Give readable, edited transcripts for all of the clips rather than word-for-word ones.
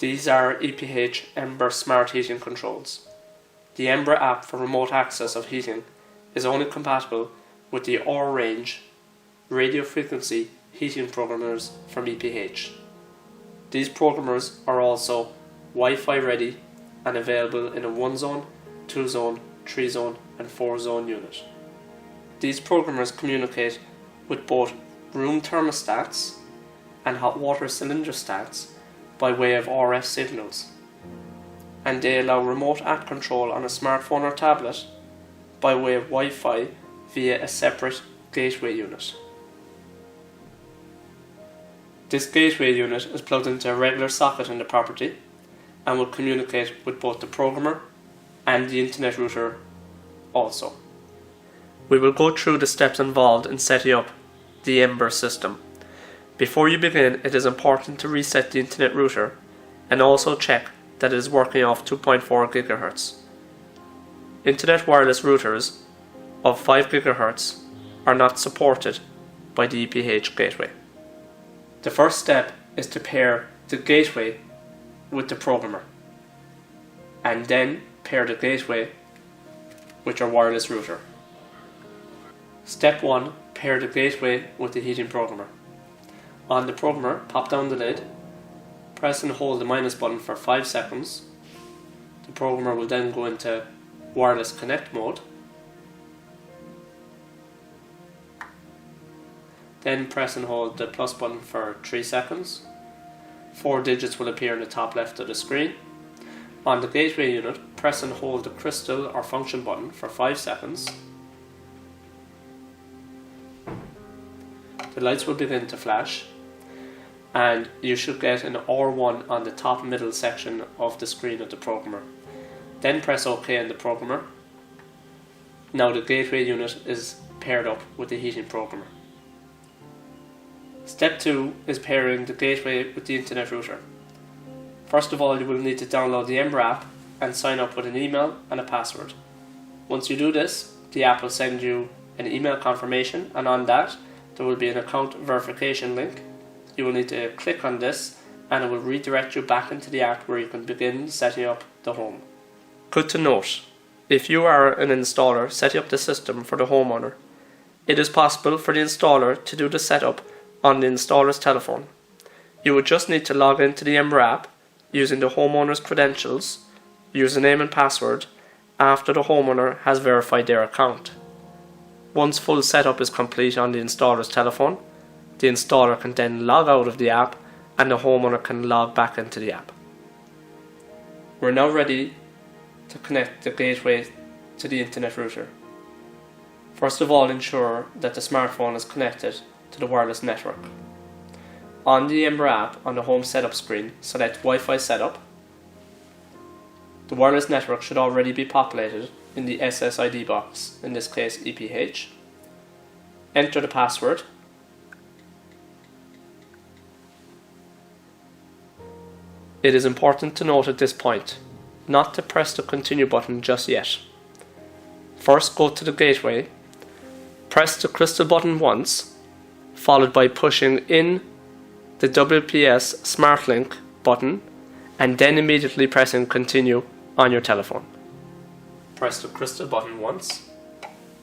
These are EPH Ember Smart Heating Controls. The Ember app for remote access of heating is only compatible with the R range radio frequency heating programmers from EPH. These programmers are also Wi-Fi ready and available in a 1-zone, 2-zone, 3-zone and 4-zone unit. These programmers communicate with both room thermostats and hot water cylinder stats by way of RF signals, and they allow remote app control on a smartphone or tablet by way of Wi-Fi via a separate gateway unit. This gateway unit is plugged into a regular socket in the property and will communicate with both the programmer and the internet router also. We will go through the steps involved in setting up the Ember system. Before you begin, it is important to reset the internet router and also check that it is working off 2.4 GHz. Internet wireless routers of 5 GHz are not supported by the EPH gateway. The first step is to pair the gateway with the programmer, and then pair the gateway with your wireless router. Step 1. Pair the gateway with the heating programmer. On the programmer, pop down the lid, press and hold the minus button for 5 seconds. The programmer will then go into wireless connect mode. Then press and hold the plus button for 3 seconds. 4 digits will appear in the top left of the screen. On the gateway unit, press and hold the crystal or function button for 5 seconds. The lights will begin to flash, and you should get an R1 on the top middle section of the screen of the programmer. Then press OK on the programmer. Now the gateway unit is paired up with the heating programmer. Step 2 is pairing the gateway with the internet router. First of all, you will need to download the Ember app and sign up with an email and a password. Once you do this, the app will send you an email confirmation, and on that there will be an account verification link. You will need to click on this and it will redirect you back into the app where you can begin setting up the home. Good to note, if you are an installer setting up the system for the homeowner, it is possible for the installer to do the setup on the installer's telephone. You would just need to log into the Ember app using the homeowner's credentials, username and password, after the homeowner has verified their account. Once full setup is complete on the installer's telephone, the installer can then log out of the app and the homeowner can log back into the app. We're now ready to connect the gateway to the internet router. First of all, ensure that the smartphone is connected to the wireless network. On the Ember app, on the home setup screen, select Wi-Fi setup. The wireless network should already be populated in the SSID box, in this case EPH. Enter the password. It is important to note at this point not to press the continue button just yet. First, go to the gateway, press the crystal button once, followed by pushing in the WPS SmartLink button and then immediately pressing continue on your telephone. Press the crystal button once,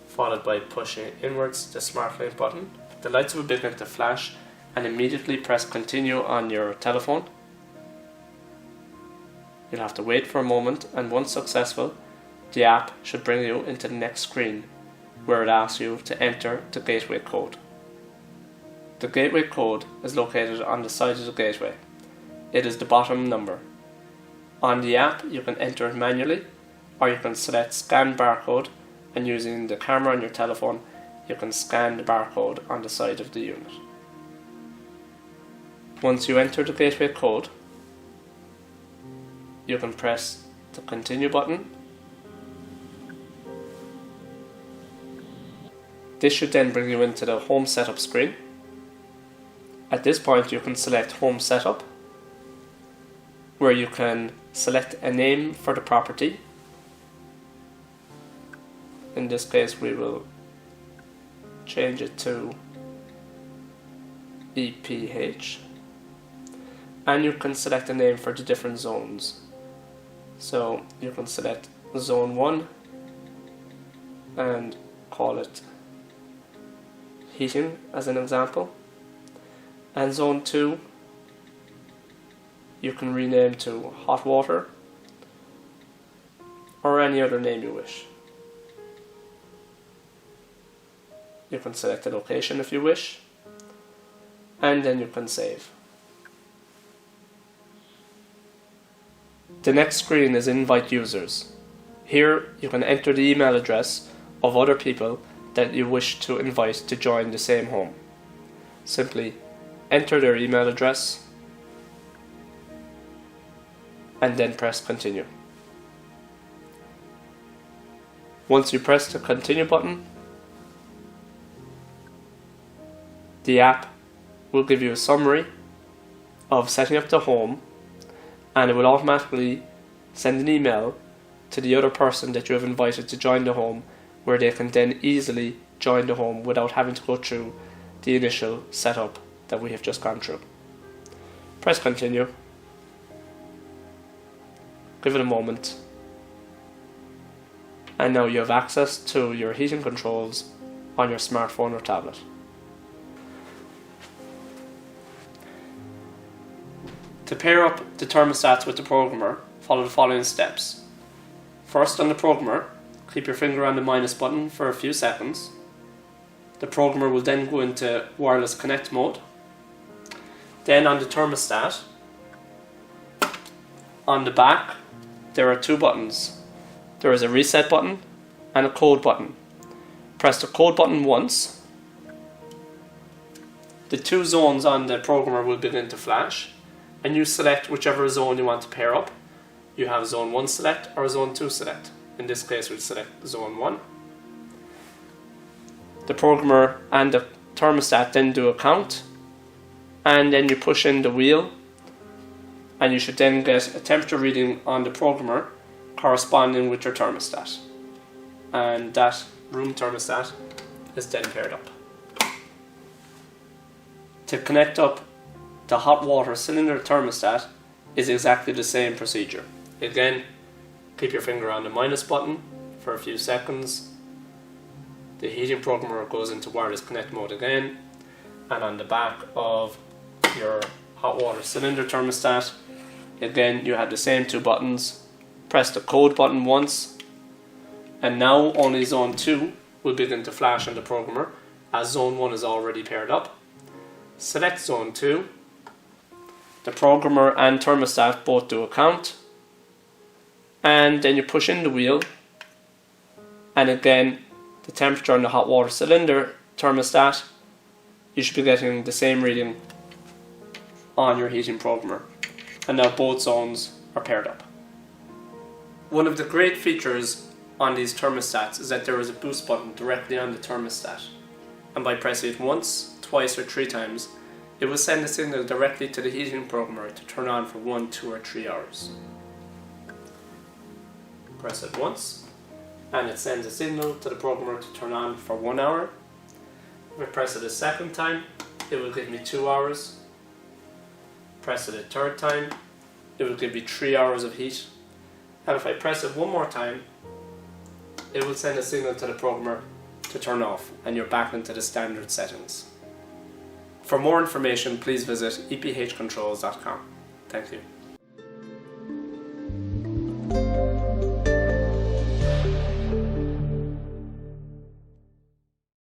followed by pushing inwards the SmartLink button. The lights will begin to flash, and immediately press continue on your telephone. You'll have to wait for a moment, and once successful, the app should bring you into the next screen where it asks you to enter the gateway code. The gateway code is located on the side of the gateway. It is the bottom number. On the app, you can enter it manually, or you can select scan barcode, and using the camera on your telephone, you can scan the barcode on the side of the unit. Once you enter the gateway code, you can press the continue button. This should then bring you into the home setup screen. At this point, you can select home setup, where you can select a name for the property. In this case, we will change it to EPH, and you can select a name for the different zones. So you can select zone 1 and call it heating as an example, and zone 2 you can rename to hot water or any other name you wish. You can select a location if you wish, and then you can save. The next screen is Invite Users. Here you can enter the email address of other people that you wish to invite to join the same home. Simply enter their email address and then press continue. Once you press the continue button, the app will give you a summary of setting up the home, and it will automatically send an email to the other person that you have invited to join the home, where they can then easily join the home without having to go through the initial setup that we have just gone through. Press continue, give it a moment, and now you have access to your heating controls on your smartphone or tablet. To pair up the thermostats with the programmer, follow the following steps. First, on the programmer, keep your finger on the minus button for a few seconds. The programmer will then go into wireless connect mode. Then on the thermostat, on the back, there are two buttons. There is a reset button and a code button. Press the code button once. The two zones on the programmer will begin to flash, and you select whichever zone you want to pair up. You have zone 1 select or zone 2 select. In this case we'll select zone 1. The programmer and the thermostat then do a count, and then you push in the wheel, and you should then get a temperature reading on the programmer corresponding with your thermostat, and that room thermostat is then paired up. To connect up the hot water cylinder thermostat is exactly the same procedure. Again, keep your finger on the minus button for a few seconds. The heating programmer goes into wireless connect mode again, and on the back of your hot water cylinder thermostat, again you have the same two buttons. Press the code button once, and now only zone 2 will begin to flash on the programmer, as zone 1 is already paired up. Select zone 2. The programmer and thermostat both do a count, and then you push in the wheel, and again the temperature on the hot water cylinder thermostat, you should be getting the same reading on your heating programmer, and now both zones are paired up. One of the great features on these thermostats is that there is a boost button directly on the thermostat, and by pressing it once, twice or 3 times, it will send a signal directly to the heating programmer to turn on for 1, 2 or 3 hours. Press it once and it sends a signal to the programmer to turn on for 1 hour. If I press it a second time, it will give me 2 hours. Press it a third time, it will give me 3 hours of heat. And if I press it one more time, it will send a signal to the programmer to turn off, and you're back into the standard settings. For more information, please visit ephcontrols.com. Thank you.